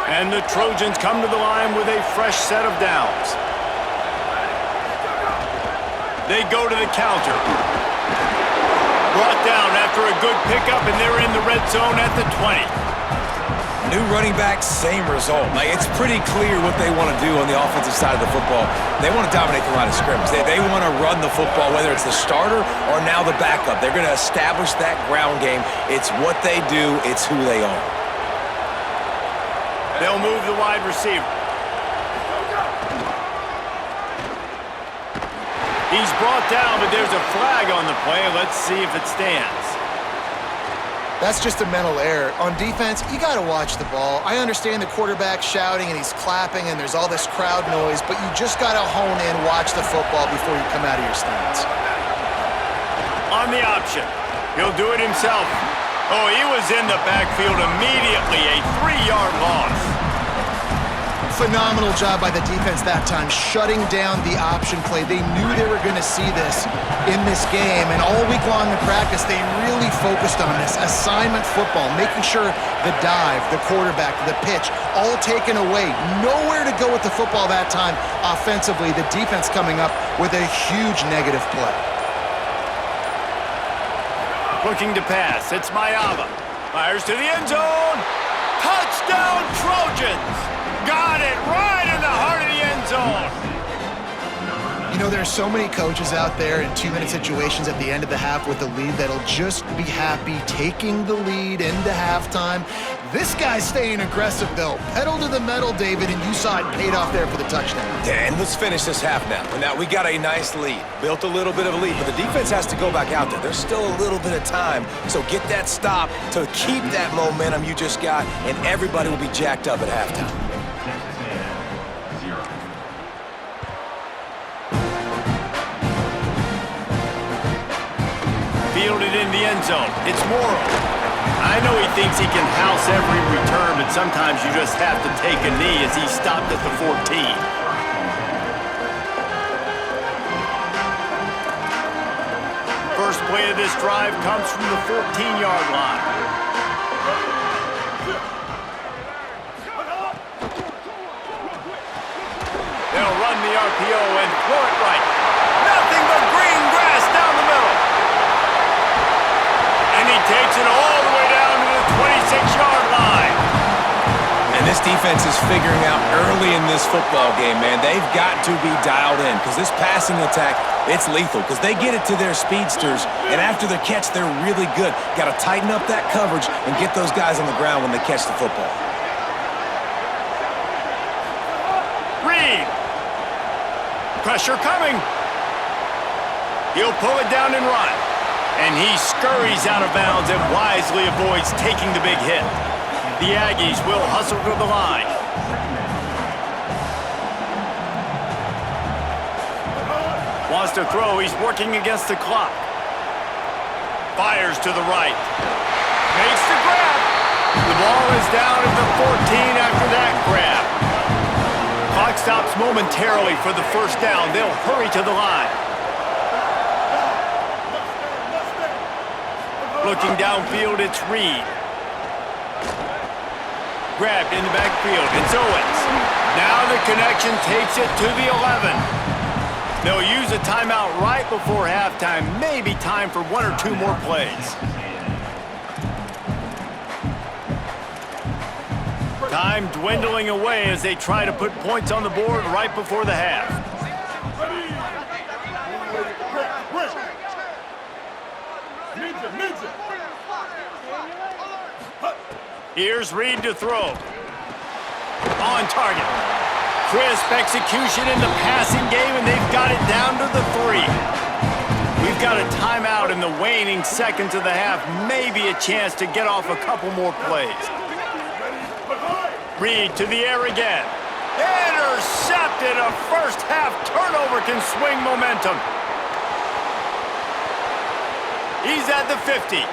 And the Trojans come to the line with a fresh set of downs. They go to the counter. Brought down after a good pickup, and they're in the red zone at the 20. New running back, same result. Like, it's pretty clear what they want to do on the offensive side of the football. They want to dominate the line of scrimmage. They want to run the football, whether it's the starter or now the backup. They're going to establish that ground game. It's what they do. It's who they are. They'll move the wide receiver. He's brought down, but there's a flag on the play. Let's see if it stands. That's just a mental error. On defense, you got to watch the ball. I understand the quarterback shouting and he's clapping and there's all this crowd noise, but you just got to hone in, watch the football before you come out of your stance. On the option, he'll do it himself. Oh, he was in the backfield immediately, a 3-yard loss. Phenomenal job by the defense that time, shutting down the option play. They knew they were going to see this in this game, and all week long in practice, they really focused on this. Assignment football, making sure the dive, the quarterback, the pitch, all taken away. Nowhere to go with the football that time offensively. The defense coming up with a huge negative play. Looking to pass, it's Mayava. Fires to the end zone. Touchdown, Trojans! Got it right in the heart of the end zone. You know, there are so many coaches out there in 2-minute situations at the end of the half with a lead that'll just be happy taking the lead into halftime. This guy's staying aggressive, though. Pedal to the metal, David, and you saw it paid off there for the touchdown. And let's finish this half now. Now, we got a nice lead. Built a little bit of a lead, but the defense has to go back out there. There's still a little bit of time, so get that stop to keep that momentum you just got, and everybody will be jacked up at halftime. Fielded in the end zone. It's Morrow. I know he thinks he can house every return, but sometimes you just have to take a knee as he stopped at the 14. First play of this drive comes from the 14-yard line. They'll run the RPO and throw it right. Nothing but green grass down the middle. And he takes it all the way down to the 26-yard line. And this defense is figuring out early in this football game, man. They've got to be dialed in because this passing attack, it's lethal because they get it to their speedsters, and after the catch, they're really good. Got to tighten up that coverage and get those guys on the ground when they catch the football. Reed. Pressure coming. He'll pull it down and run. And he scurries out of bounds and wisely avoids taking the big hit. The Aggies will hustle to the line. Wants to throw. He's working against the clock. Fires to the right. Makes the grab. The ball is down at the 14 after that grab. Clock stops momentarily for the first down. They'll hurry to the line. Looking downfield, it's Reed. Grabbed in the backfield, it's Owens. Now the connection takes it to the 11. They'll use a timeout right before halftime. Maybe time for 1 or 2 more plays. Time dwindling away as they try to put points on the board right before the half. Here's Reed to throw. On target. Crisp execution in the passing game, and they've got it down to the 3. We've got a timeout in the waning seconds of the half. Maybe a chance to get off a couple more plays. Reed to the air again. Intercepted. A first half turnover can swing momentum. He's at the 50.